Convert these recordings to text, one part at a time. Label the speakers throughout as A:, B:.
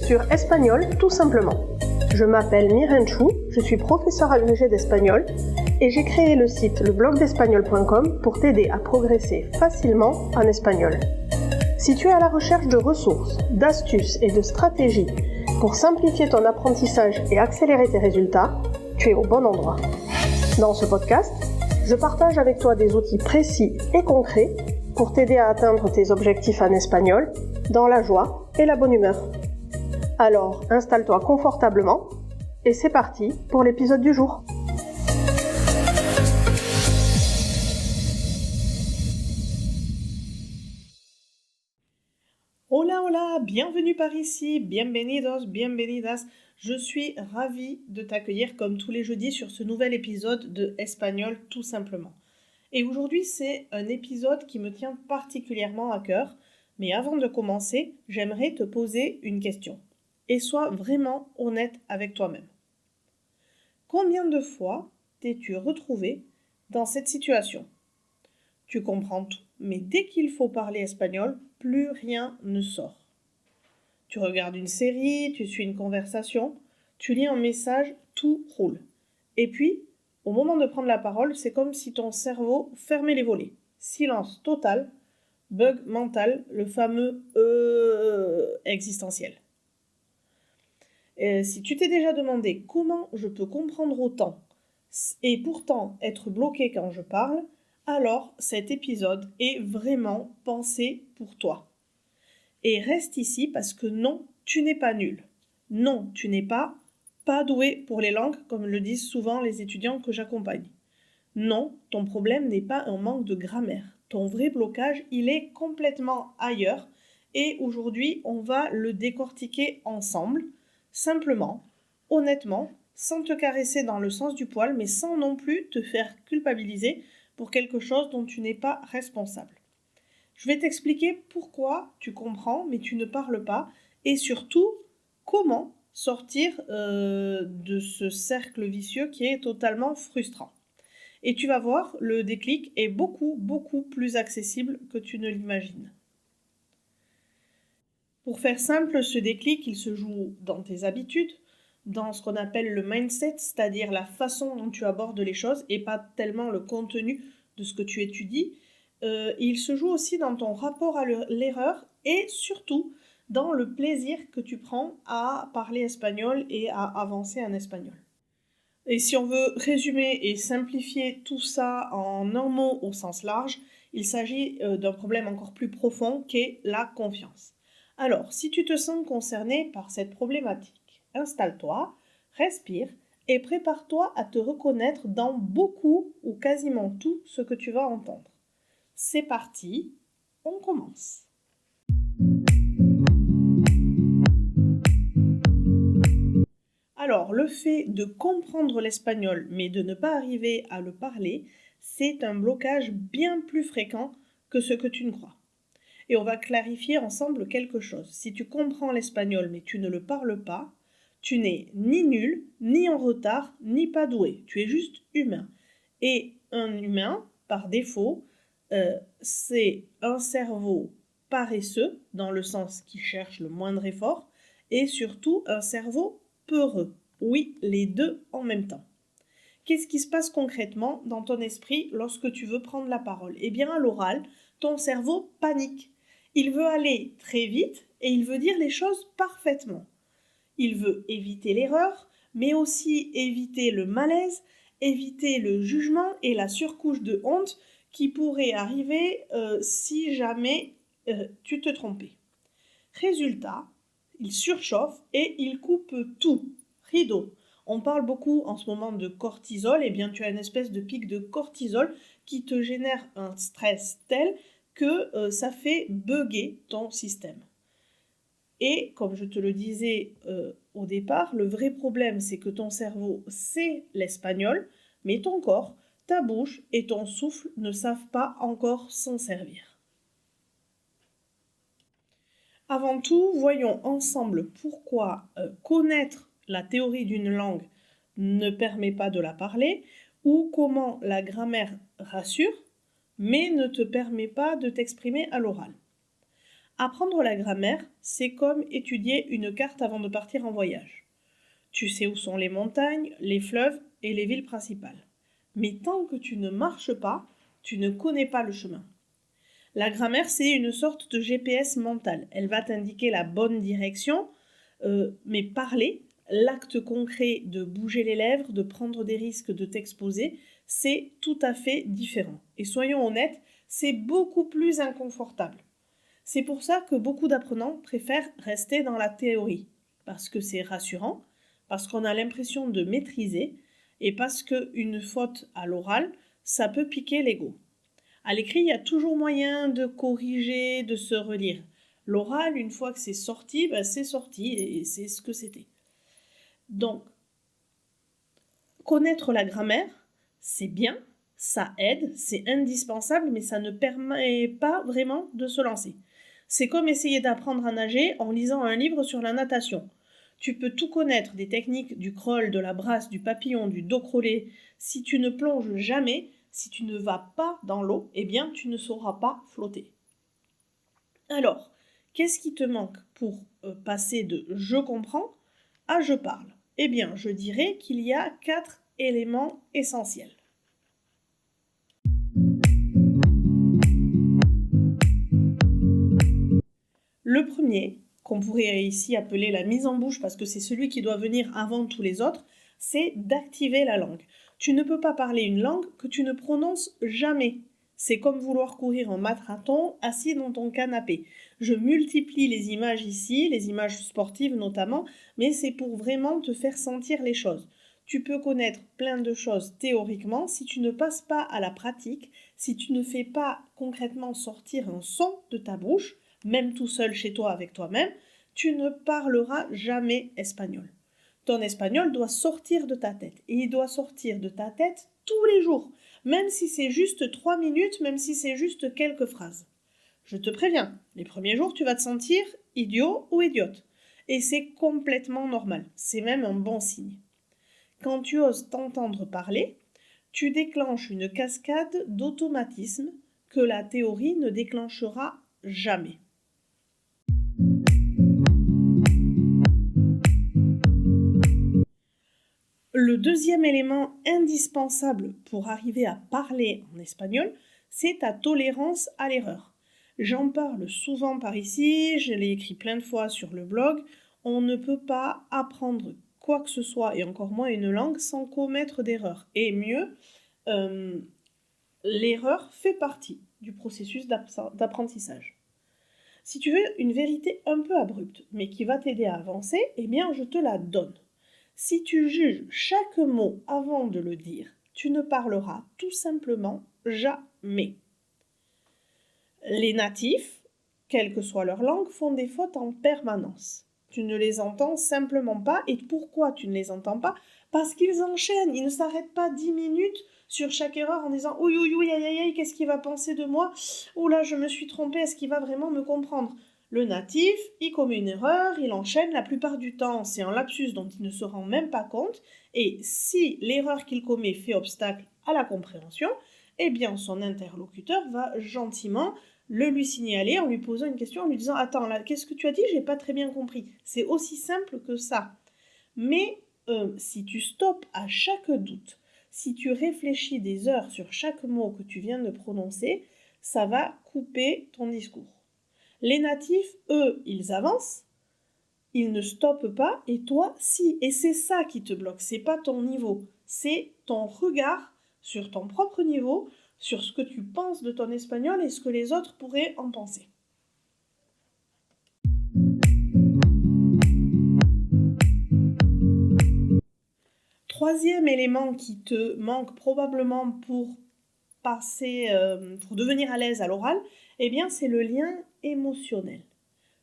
A: sur Espagnol tout simplement. Je m'appelle Miren Chou, je suis professeure agrégée d'espagnol et j'ai créé le site leblogdespagnol.com pour t'aider à progresser facilement en espagnol. Si tu es à la recherche de ressources, d'astuces et de stratégies pour simplifier ton apprentissage et accélérer tes résultats, tu es au bon endroit. Dans ce podcast, je partage avec toi des outils précis et concrets pour t'aider à atteindre tes objectifs en espagnol dans la joie et la bonne humeur. Alors, installe-toi confortablement et c'est parti pour l'épisode du jour.
B: Hola, hola, bienvenue par ici, bienvenidos, bienvenidas. Je suis ravie de t'accueillir comme tous les jeudis sur ce nouvel épisode de Espagnol tout simplement. Et aujourd'hui, c'est un épisode qui me tient particulièrement à cœur. Mais avant de commencer, j'aimerais te poser une question. Et sois vraiment honnête avec toi-même. Combien de fois t'es-tu retrouvé dans cette situation ? Tu comprends tout, mais dès qu'il faut parler espagnol, plus rien ne sort. Tu regardes une série, tu suis une conversation, tu lis un message, tout roule. Et puis, au moment de prendre la parole, c'est comme si ton cerveau fermait les volets. Silence total, bug mental, le fameux existentiel. Si tu t'es déjà demandé comment je peux comprendre autant et pourtant être bloqué quand je parle, alors cet épisode est vraiment pensé pour toi. Et reste ici parce que non, tu n'es pas nul. Non, tu n'es pas doué pour les langues, comme le disent souvent les étudiants que j'accompagne. Non, ton problème n'est pas un manque de grammaire. Ton vrai blocage, il est complètement ailleurs. Et aujourd'hui, on va le décortiquer ensemble, simplement, honnêtement, sans te caresser dans le sens du poil, mais sans non plus te faire culpabiliser pour quelque chose dont tu n'es pas responsable. Je vais t'expliquer pourquoi tu comprends, mais tu ne parles pas, et surtout, comment sortir de ce cercle vicieux qui est totalement frustrant. Et tu vas voir, le déclic est beaucoup plus accessible que tu ne l'imagines. Pour faire simple, ce déclic, il se joue dans tes habitudes, dans ce qu'on appelle le mindset, c'est-à-dire la façon dont tu abordes les choses et pas tellement le contenu de ce que tu étudies. Il se joue aussi dans ton rapport à l'erreur et surtout dans le plaisir que tu prends à parler espagnol et à avancer en espagnol. Et si on veut résumer et simplifier tout ça en un mot au sens large, il s'agit d'un problème encore plus profond qu'est la confiance. Alors, si tu te sens concerné par cette problématique, installe-toi, respire et prépare-toi à te reconnaître dans beaucoup ou quasiment tout ce que tu vas entendre. C'est parti, on commence. Alors, le fait de comprendre l'espagnol mais de ne pas arriver à le parler, c'est un blocage bien plus fréquent que ce que tu ne crois. Et on va clarifier ensemble quelque chose. Si tu comprends l'espagnol mais tu ne le parles pas, tu n'es ni nul, ni en retard, ni pas doué. Tu es juste humain. Et un humain, par défaut, c'est un cerveau paresseux, dans le sens qui cherche le moindre effort, et surtout un cerveau peureux. Oui, les deux en même temps. Qu'est-ce qui se passe concrètement dans ton esprit lorsque tu veux prendre la parole ? Eh bien, à l'oral, ton cerveau panique. Il veut aller très vite et il veut dire les choses parfaitement. Il veut éviter l'erreur, mais aussi éviter le malaise, éviter le jugement et la surcouche de honte qui pourrait arriver si jamais tu te trompais. Résultat, il surchauffe et il coupe tout. Rideau. On parle beaucoup en ce moment de cortisol, et bien tu as une espèce de pic de cortisol qui te génère un stress tel que ça fait bugger ton système. Et comme je te le disais au départ, le vrai problème c'est que ton cerveau sait l'espagnol, mais ton corps, ta bouche et ton souffle ne savent pas encore s'en servir. Avant tout, voyons ensemble pourquoi connaître la théorie d'une langue ne permet pas de la parler, ou comment la grammaire rassure, mais ne te permet pas de t'exprimer à l'oral. Apprendre la grammaire, c'est comme étudier une carte avant de partir en voyage. Tu sais où sont les montagnes, les fleuves et les villes principales. Mais tant que tu ne marches pas, tu ne connais pas le chemin. La grammaire, c'est une sorte de GPS mental. Elle va t'indiquer la bonne direction, mais parler, l'acte concret de bouger les lèvres, de prendre des risques, de t'exposer, c'est tout à fait différent. Et soyons honnêtes, c'est beaucoup plus inconfortable. C'est pour ça que beaucoup d'apprenants préfèrent rester dans la théorie, parce que c'est rassurant, parce qu'on a l'impression de maîtriser, et parce qu'une faute à l'oral, ça peut piquer l'ego. À l'écrit, il y a toujours moyen de corriger, de se relire. L'oral, une fois que c'est sorti, c'est sorti et c'est ce que c'était. Donc, connaître la grammaire, c'est bien, ça aide, c'est indispensable, mais ça ne permet pas vraiment de se lancer. C'est comme essayer d'apprendre à nager en lisant un livre sur la natation. Tu peux tout connaître des techniques du crawl, de la brasse, du papillon, du dos crawlé. Si tu ne plonges jamais, si tu ne vas pas dans l'eau, eh bien tu ne sauras pas flotter. Alors, qu'est-ce qui te manque pour passer de je comprends à je parle? Eh bien, je dirais qu'il y a 4 éléments essentiels. Le premier, qu'on pourrait ici appeler la mise en bouche parce que c'est celui qui doit venir avant tous les autres, c'est d'activer la langue. Tu ne peux pas parler une langue que tu ne prononces jamais. C'est comme vouloir courir un marathon assis dans ton canapé. Je multiplie les images ici, les images sportives notamment, mais c'est pour vraiment te faire sentir les choses. Tu peux connaître plein de choses théoriquement, si tu ne passes pas à la pratique, si tu ne fais pas concrètement sortir un son de ta bouche, même tout seul chez toi avec toi-même, tu ne parleras jamais espagnol. Ton espagnol doit sortir de ta tête. Et il doit sortir de ta tête tous les jours. Même si c'est juste 3 minutes, même si c'est juste quelques phrases. Je te préviens, les premiers jours, tu vas te sentir idiot ou idiote. Et c'est complètement normal. C'est même un bon signe. Quand tu oses t'entendre parler, tu déclenches une cascade d'automatismes que la théorie ne déclenchera jamais. Le deuxième élément indispensable pour arriver à parler en espagnol, c'est ta tolérance à l'erreur. J'en parle souvent par ici, je l'ai écrit plein de fois sur le blog. On ne peut pas apprendre quoi que ce soit, et encore moins une langue, sans commettre d'erreurs. Et mieux, l'erreur fait partie du processus d'apprentissage. Si tu veux une vérité un peu abrupte, mais qui va t'aider à avancer, eh bien je te la donne. Si tu juges chaque mot avant de le dire, tu ne parleras tout simplement jamais. Les natifs, quelle que soit leur langue, font des fautes en permanence. Tu ne les entends simplement pas. Et pourquoi tu ne les entends pas? Parce qu'ils enchaînent, ils ne s'arrêtent pas 10 minutes sur chaque erreur en disant « Ouïe, ouïe, ouïe, aïe, aïe, aïe, qu'est-ce qu'il va penser de moi? Oh là, je me suis trompée, est-ce qu'il va vraiment me comprendre ?» Le natif, il commet une erreur, il enchaîne, la plupart du temps, c'est un lapsus dont il ne se rend même pas compte, et si l'erreur qu'il commet fait obstacle à la compréhension, eh bien son interlocuteur va gentiment le lui signaler en lui posant une question, en lui disant « Attends, là, qu'est-ce que tu as dit? J'ai pas très bien compris. » C'est aussi simple que ça. Mais si tu stoppes à chaque doute, si tu réfléchis des heures sur chaque mot que tu viens de prononcer, ça va couper ton discours. Les natifs, eux, ils avancent, ils ne stoppent pas, et toi, si. Et c'est ça qui te bloque, c'est pas ton niveau, c'est ton regard sur ton propre niveau, sur ce que tu penses de ton espagnol et ce que les autres pourraient en penser. Troisième élément qui te manque probablement pour pour devenir à l'aise à l'oral, eh bien c'est le lien émotionnel.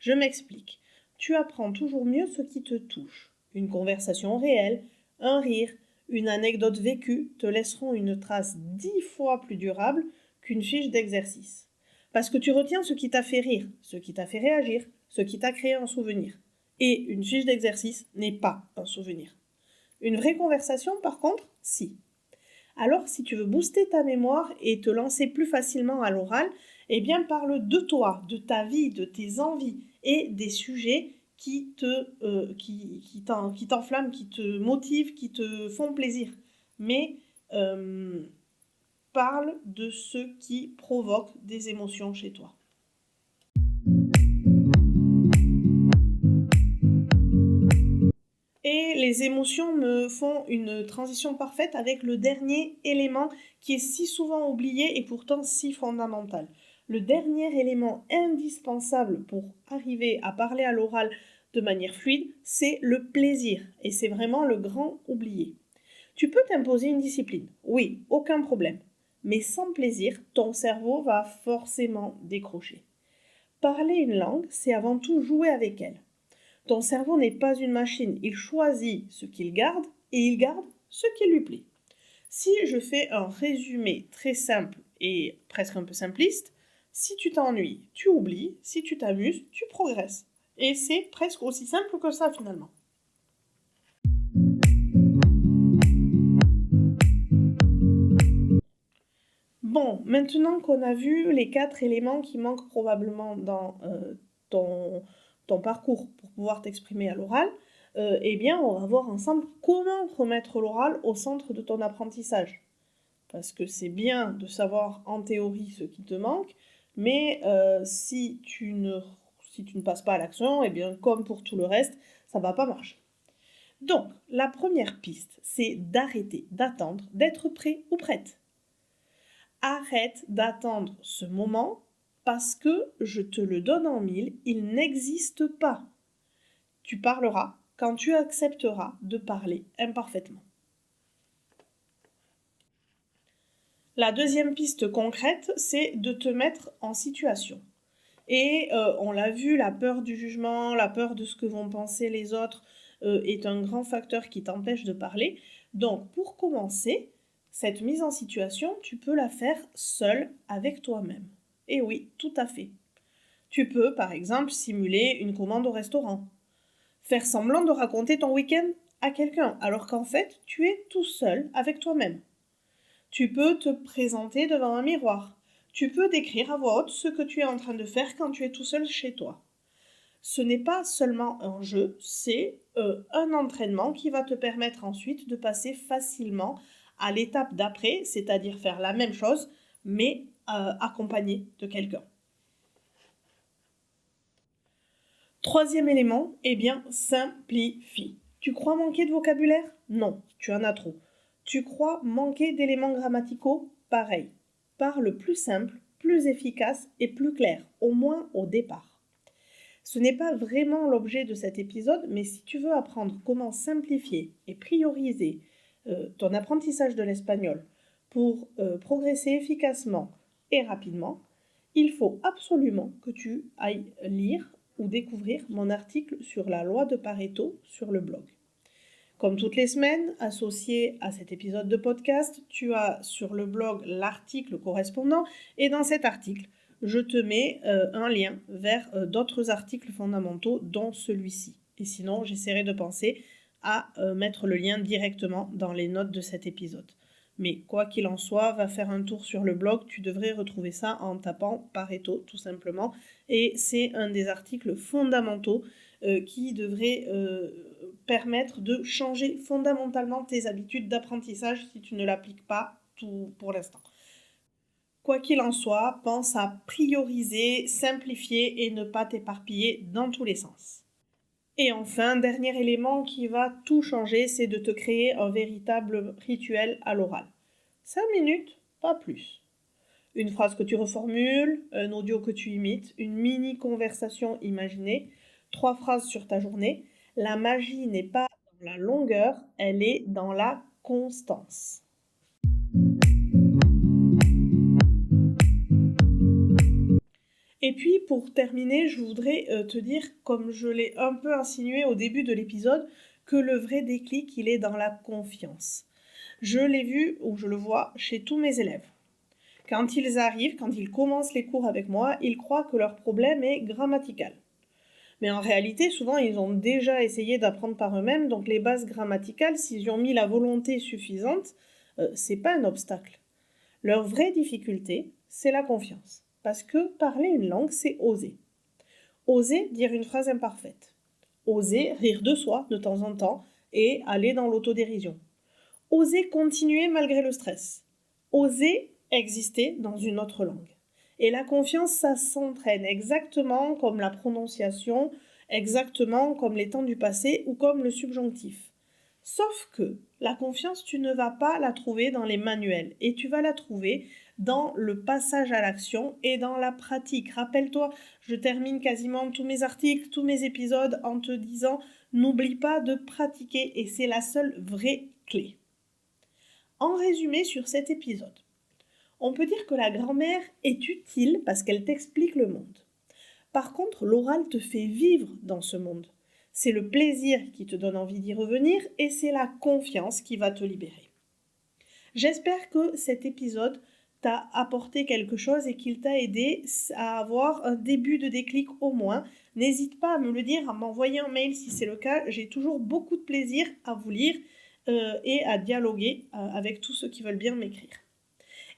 B: Je m'explique. Tu apprends toujours mieux ce qui te touche. Une conversation réelle, un rire, une anecdote vécue te laisseront une trace 10 fois plus durable qu'une fiche d'exercice. Parce que tu retiens ce qui t'a fait rire, ce qui t'a fait réagir, ce qui t'a créé un souvenir. Et une fiche d'exercice n'est pas un souvenir. Une vraie conversation, par contre, si. Alors, si tu veux booster ta mémoire et te lancer plus facilement à l'oral, Eh bien, parle de toi, de ta vie, de tes envies et des sujets qui t'enflamment, qui te motivent, qui te font plaisir. Mais parle de ce qui provoque des émotions chez toi. Et les émotions me font une transition parfaite avec le dernier élément qui est si souvent oublié et pourtant si fondamental. Le dernier élément indispensable pour arriver à parler à l'oral de manière fluide, c'est le plaisir. Et c'est vraiment le grand oublié. Tu peux t'imposer une discipline, oui, aucun problème. Mais sans plaisir, ton cerveau va forcément décrocher. Parler une langue, c'est avant tout jouer avec elle. Ton cerveau n'est pas une machine, il choisit ce qu'il garde et il garde ce qui lui plaît. Si je fais un résumé très simple et presque un peu simpliste, si tu t'ennuies, tu oublies, si tu t'amuses, tu progresses. Et c'est presque aussi simple que ça finalement. Bon, maintenant qu'on a vu les 4 éléments qui manquent probablement dans ton parcours pour pouvoir t'exprimer à l'oral, eh bien, on va voir ensemble comment remettre l'oral au centre de ton apprentissage. Parce que c'est bien de savoir en théorie ce qui te manque, mais si tu ne passes pas à l'action, eh bien, comme pour tout le reste, ça ne va pas marcher. Donc, la première piste, c'est d'arrêter d'attendre d'être prêt ou prête. Arrête d'attendre ce moment parce que, je te le donne en mille, il n'existe pas. Tu parleras quand tu accepteras de parler imparfaitement. La deuxième piste concrète, c'est de te mettre en situation. Et on l'a vu, la peur du jugement, la peur de ce que vont penser les autres est un grand facteur qui t'empêche de parler. Donc, pour commencer, cette mise en situation, tu peux la faire seule avec toi-même. Et oui, tout à fait. Tu peux, par exemple, simuler une commande au restaurant. Faire semblant de raconter ton week-end à quelqu'un, alors qu'en fait, tu es tout seul avec toi-même. Tu peux te présenter devant un miroir. Tu peux décrire à voix haute ce que tu es en train de faire quand tu es tout seul chez toi. Ce n'est pas seulement un jeu, c'est un entraînement qui va te permettre ensuite de passer facilement à l'étape d'après, c'est-à-dire faire la même chose, mais accompagné de quelqu'un. Troisième élément, eh bien, simplifie. Tu crois manquer de vocabulaire? Non, tu en as trop. Tu crois manquer d'éléments grammaticaux? Pareil. Parle plus simple, plus efficace et plus clair, au moins au départ. Ce n'est pas vraiment l'objet de cet épisode, mais si tu veux apprendre comment simplifier et prioriser ton apprentissage de l'espagnol pour progresser efficacement et rapidement, il faut absolument que tu ailles lire ou découvrir mon article sur la loi de Pareto sur le blog. Comme toutes les semaines, associé à cet épisode de podcast, tu as sur le blog l'article correspondant et dans cet article, je te mets un lien vers d'autres articles fondamentaux dont celui-ci. Et sinon, j'essaierai de penser à mettre le lien directement dans les notes de cet épisode. Mais quoi qu'il en soit, va faire un tour sur le blog, tu devrais retrouver ça en tapant Pareto tout simplement. Et c'est un des articles fondamentaux qui devrait permettre de changer fondamentalement tes habitudes d'apprentissage si tu ne l'appliques pas tout pour l'instant. Quoi qu'il en soit, pense à prioriser, simplifier et ne pas t'éparpiller dans tous les sens. Et enfin, dernier élément qui va tout changer, c'est de te créer un véritable rituel à l'oral. 5 minutes, pas plus. Une phrase que tu reformules, un audio que tu imites, une mini-conversation imaginée, 3 phrases sur ta journée. La magie n'est pas dans la longueur, elle est dans la constance. Et puis, pour terminer, je voudrais te dire, comme je l'ai un peu insinué au début de l'épisode, que le vrai déclic, il est dans la confiance. Je l'ai vu, ou je le vois, chez tous mes élèves. Quand ils arrivent, quand ils commencent les cours avec moi, ils croient que leur problème est grammatical. Mais en réalité, souvent, ils ont déjà essayé d'apprendre par eux-mêmes, donc les bases grammaticales, s'ils y ont mis la volonté suffisante, c'est pas un obstacle. Leur vraie difficulté, c'est la confiance. parce que parler une langue, c'est oser. Oser dire une phrase imparfaite. Oser rire de soi de temps en temps et aller dans l'autodérision. Oser continuer malgré le stress. Oser exister dans une autre langue. Et la confiance, ça s'entraîne exactement comme la prononciation, exactement comme les temps du passé ou comme le subjonctif. Sauf que la confiance, tu ne vas pas la trouver dans les manuels et tu vas la trouver dans le passage à l'action et dans la pratique. Rappelle-toi, je termine quasiment tous mes articles, tous mes épisodes en te disant n'oublie pas de pratiquer et c'est la seule vraie clé. En résumé sur cet épisode, on peut dire que la grammaire est utile parce qu'elle t'explique le monde. Par contre, l'oral te fait vivre dans ce monde. C'est le plaisir qui te donne envie d'y revenir et c'est la confiance qui va te libérer. J'espère que cet épisode t'a apporté quelque chose et qu'il t'a aidé à avoir un début de déclic au moins. N'hésite pas à me le dire, à m'envoyer un mail si c'est le cas. J'ai toujours beaucoup de plaisir à vous lire et à dialoguer avec tous ceux qui veulent bien m'écrire.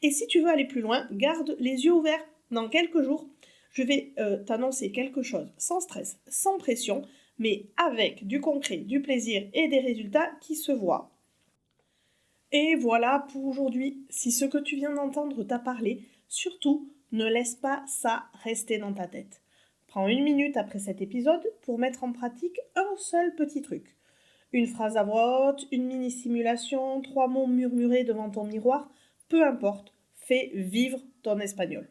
B: Et si tu veux aller plus loin, garde les yeux ouverts. Dans quelques jours, je vais t'annoncer quelque chose sans stress, sans pression, mais avec du concret, du plaisir et des résultats qui se voient. Et voilà pour aujourd'hui. Si ce que tu viens d'entendre t'a parlé, surtout, ne laisse pas ça rester dans ta tête. Prends 1 minute après cet épisode pour mettre en pratique un seul petit truc. Une phrase à voix haute, une mini-simulation, 3 mots murmurés devant ton miroir, peu importe, fais vivre ton espagnol.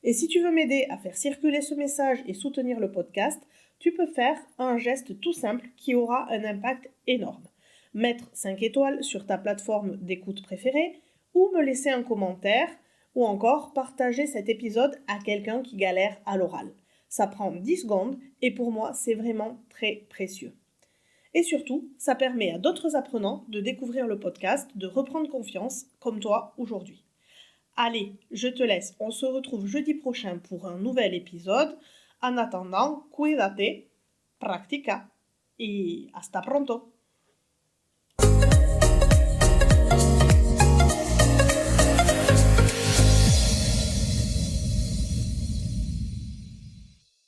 B: Et si tu veux m'aider à faire circuler ce message et soutenir le podcast, tu peux faire un geste tout simple qui aura un impact énorme. Mettre 5 étoiles sur ta plateforme d'écoute préférée ou me laisser un commentaire ou encore partager cet épisode à quelqu'un qui galère à l'oral. Ça prend 10 secondes et pour moi, c'est vraiment très précieux. Et surtout, ça permet à d'autres apprenants de découvrir le podcast, de reprendre confiance comme toi aujourd'hui. Allez, je te laisse, on se retrouve jeudi prochain pour un nouvel épisode. En attendant, cuídate, practica y hasta pronto.